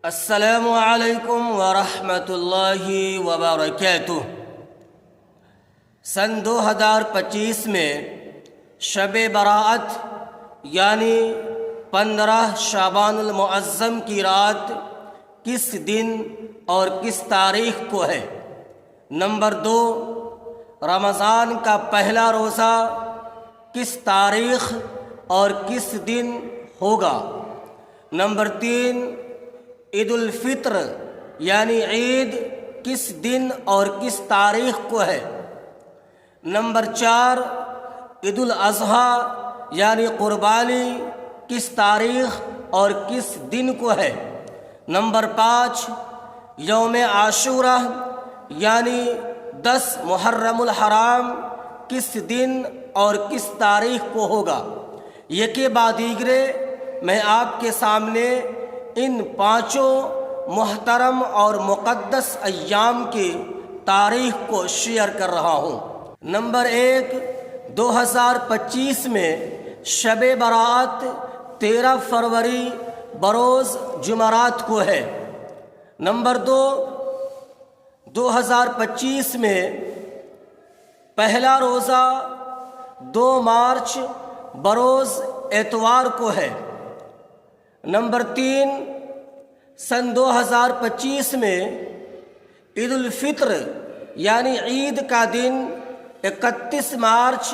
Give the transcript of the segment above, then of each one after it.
السلام علیکم ورحمۃ اللہ وبرکاتہ۔ سن 2025 میں شب برأت یعنی 15 شعبان المعظم کی رات کس دن اور کس تاریخ کو ہے؟ نمبر 2، رمضان کا پہلا روزہ کس تاریخ اور کس دن ہوگا؟ نمبر 3، عید الفطر یعنی عید کس دن اور کس تاریخ کو ہے؟ نمبر 4، عید الاضحیٰ یعنی قربانی کس تاریخ اور کس دن کو ہے؟ نمبر 5، یوم عاشوراء یعنی 10 محرم الحرام کس دن اور کس تاریخ کو ہوگا؟ یہ کے بعد دیگرے میں آپ کے سامنے ان 5 محترم اور مقدس ایام کی تاریخ کو شیئر کر رہا ہوں۔ نمبر 1، 2025 میں شب برأت 13 فروری بروز جمعرات کو ہے۔ نمبر 2، 2025 میں پہلا روزہ 2 مارچ بروز اتوار کو ہے۔ نمبر 3، سن 2025 میں عید الفطر یعنی عید کا دن 31 مارچ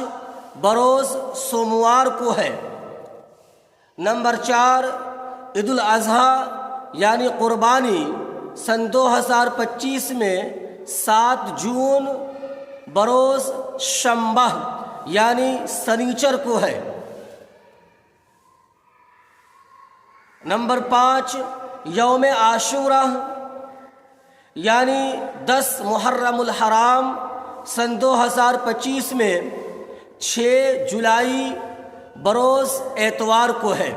بروز سوموار کو ہے۔ نمبر 4، عید الاضحیٰ یعنی قربانی سن 2025 میں 7 جون بروز شنبہ یعنی سنیچر کو ہے۔ نمبر 5، یوم عاشوراء یعنی 10 محرم الحرام سن 2025 میں 6 جولائی بروز اتوار کو ہے۔